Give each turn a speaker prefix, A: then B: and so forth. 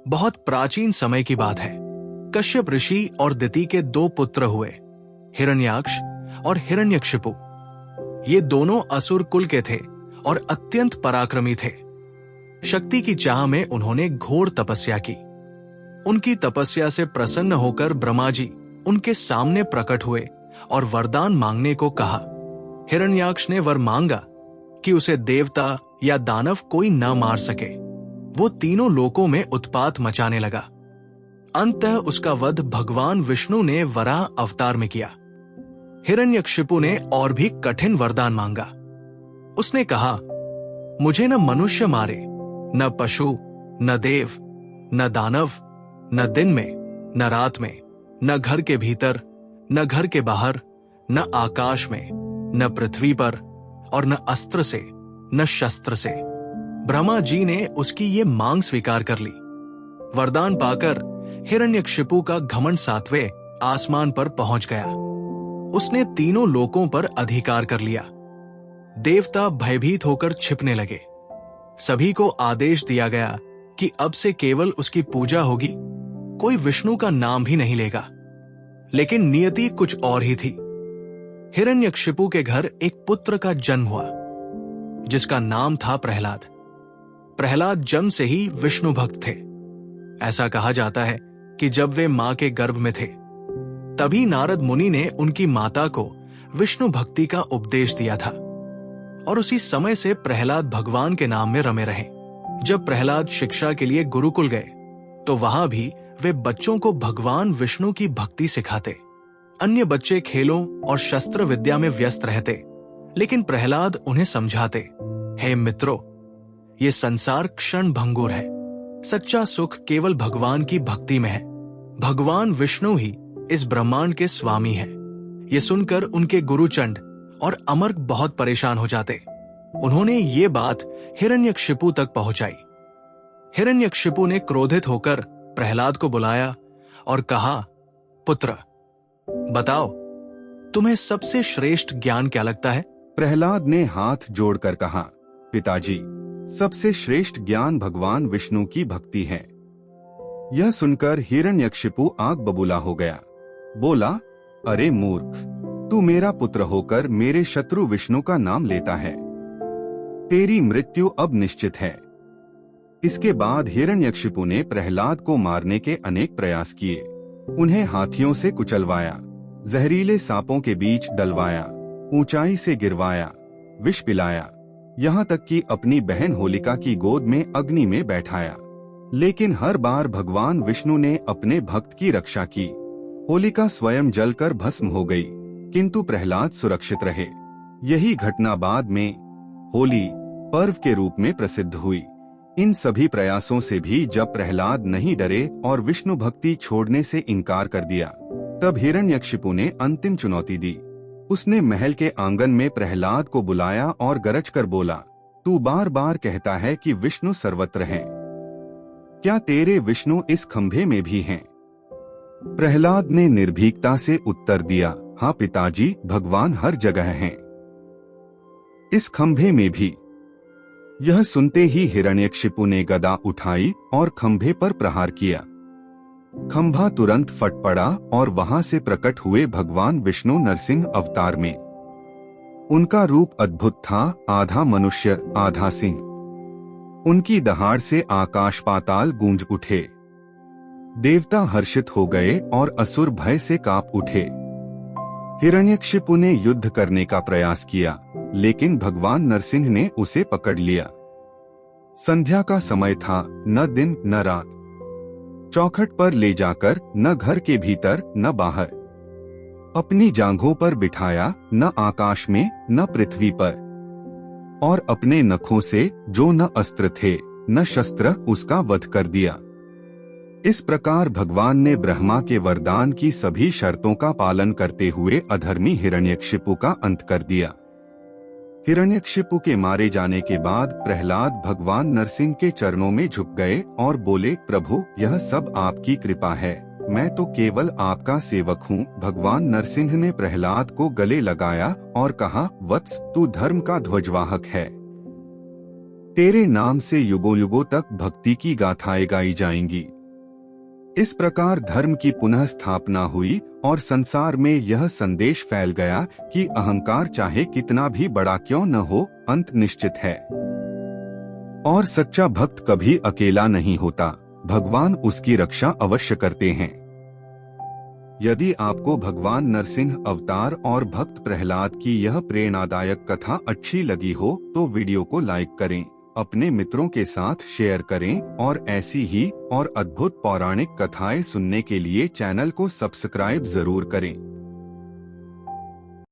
A: बहुत प्राचीन समय की बात है। कश्यप ऋषि और दिति के दो पुत्र हुए, हिरण्याक्ष और हिरण्यकशिपु। ये दोनों असुर कुल के थे और अत्यंत पराक्रमी थे। शक्ति की चाह में उन्होंने घोर तपस्या की। उनकी तपस्या से प्रसन्न होकर ब्रह्मा जी उनके सामने प्रकट हुए और वरदान मांगने को कहा। हिरण्याक्ष ने वर मांगा कि उसे देवता या दानव कोई न मार सके। वो तीनों लोकों में उत्पात मचाने लगा। अंततः उसका वध भगवान विष्णु ने वराह अवतार में किया। हिरण्यकशिपु ने और भी कठिन वरदान मांगा। उसने कहा, मुझे न मनुष्य मारे, न पशु, न देव, न दानव, न दिन में, न रात में, न घर के भीतर, न घर के बाहर, न आकाश में, न पृथ्वी पर, और न अस्त्र से, न शस्त्र से। ब्रह्मा जी ने उसकी ये मांग स्वीकार कर ली। वरदान पाकर हिरण्यकशिपु का घमंड 7वें आसमान पर पहुंच गया। उसने तीनों लोकों पर अधिकार कर लिया। देवता भयभीत होकर छिपने लगे। सभी को आदेश दिया गया कि अब से केवल उसकी पूजा होगी, कोई विष्णु का नाम भी नहीं लेगा। लेकिन नियति कुछ और ही थी। हिरण्यकशिपु के घर एक पुत्र का जन्म हुआ, जिसका नाम था प्रहलाद। प्रहलाद जन्म से ही विष्णु भक्त थे। ऐसा कहा जाता है कि जब वे मां के गर्भ में थे, तभी नारद मुनि ने उनकी माता को विष्णु भक्ति का उपदेश दिया था, और उसी समय से प्रहलाद भगवान के नाम में रमे रहे। जब प्रहलाद शिक्षा के लिए गुरुकुल गए, तो वहां भी वे बच्चों को भगवान विष्णु की भक्ति सिखाते। अन्य बच्चे खेलों और शस्त्र विद्या में व्यस्त रहते, लेकिन प्रहलाद उन्हें समझाते, हे मित्रों, ये संसार क्षण भंगुर है। सच्चा सुख केवल भगवान की भक्ति में है। भगवान विष्णु ही इस ब्रह्मांड के स्वामी हैं। ये सुनकर उनके गुरुचंड और अमर्क बहुत परेशान हो जाते। उन्होंने ये बात हिरण्यकशिपु तक पहुंचाई। हिरण्यकशिपु ने क्रोधित होकर प्रहलाद को बुलाया और कहा, पुत्र, बताओ, तुम्हें सबसे श्रेष्ठ ज्ञान क्या लगता है?
B: प्रहलाद ने हाथ जोड़कर कहा, पिताजी, सबसे श्रेष्ठ ज्ञान भगवान विष्णु की भक्ति है। यह सुनकर हिरण्यकशिपु आग बबूला हो गया। बोला, अरे मूर्ख, तू मेरा पुत्र होकर मेरे शत्रु विष्णु का नाम लेता है। तेरी मृत्यु अब निश्चित है। इसके बाद हिरण्यकशिपु ने प्रहलाद को मारने के अनेक प्रयास किए। उन्हें हाथियों से कुचलवाया, जहरीले सांपों के बीच डलवाया, ऊंचाई से गिरवाया, विष पिलाया, यहाँ तक कि अपनी बहन होलिका की गोद में अग्नि में बैठाया। लेकिन हर बार भगवान विष्णु ने अपने भक्त की रक्षा की। होलिका स्वयं जलकर भस्म हो गई, किंतु प्रहलाद सुरक्षित रहे। यही घटना बाद में होली पर्व के रूप में प्रसिद्ध हुई। इन सभी प्रयासों से भी जब प्रहलाद नहीं डरे और विष्णु भक्ति छोड़ने से इनकार कर दिया, तब हिरण्यकशिपु ने अंतिम चुनौती दी। उसने महल के आंगन में प्रहलाद को बुलाया और गरज कर बोला, तू बार बार कहता है कि विष्णु सर्वत्र हैं। क्या तेरे विष्णु इस खंभे में भी हैं? प्रहलाद ने निर्भीकता से उत्तर दिया, हाँ पिताजी, भगवान हर जगह हैं, इस खंभे में भी। यह सुनते ही हिरण्यकशिपु ने गदा उठाई और खंभे पर प्रहार किया। खंभा तुरंत फट पड़ा और वहां से प्रकट हुए भगवान विष्णु नरसिंह अवतार में। उनका रूप अद्भुत था, आधा मनुष्य आधा सिंह। उनकी दहाड़ से आकाश पाताल गूंज उठे। देवता हर्षित हो गए और असुर भय से कांप उठे। हिरण्यकशिपु ने युद्ध करने का प्रयास किया, लेकिन भगवान नरसिंह ने उसे पकड़ लिया। संध्या का समय था, न दिन न रात। चौखट पर ले जाकर न घर के भीतर न बाहर, अपनी जांघों पर बिठाया, न आकाश में न पृथ्वी पर, और अपने नखों से जो न अस्त्र थे न शस्त्र, उसका वध कर दिया। इस प्रकार भगवान ने ब्रह्मा के वरदान की सभी शर्तों का पालन करते हुए अधर्मी हिरण्यकशिपु का अंत कर दिया। हिरण्यकशिपु के मारे जाने के बाद प्रहलाद भगवान नरसिंह के चरणों में झुक गए और बोले, प्रभु, यह सब आपकी कृपा है, मैं तो केवल आपका सेवक हूँ। भगवान नरसिंह ने प्रहलाद को गले लगाया और कहा, वत्स, तू धर्म का ध्वजवाहक है। तेरे नाम से युगों युगों तक भक्ति की गाथाएं गाई जाएंगी। इस प्रकार धर्म की पुनः स्थापना हुई और संसार में यह संदेश फैल गया कि अहंकार चाहे कितना भी बड़ा क्यों न हो, अंत निश्चित है और सच्चा भक्त कभी अकेला नहीं होता। भगवान उसकी रक्षा अवश्य करते हैं। यदि आपको भगवान नरसिंह अवतार और भक्त प्रहलाद की यह प्रेरणादायक कथा अच्छी लगी हो तो वीडियो को लाइक करें, अपने मित्रों के साथ शेयर करें और ऐसी ही और अद्भुत पौराणिक कथाएं सुनने के लिए चैनल को सब्सक्राइब जरूर करें।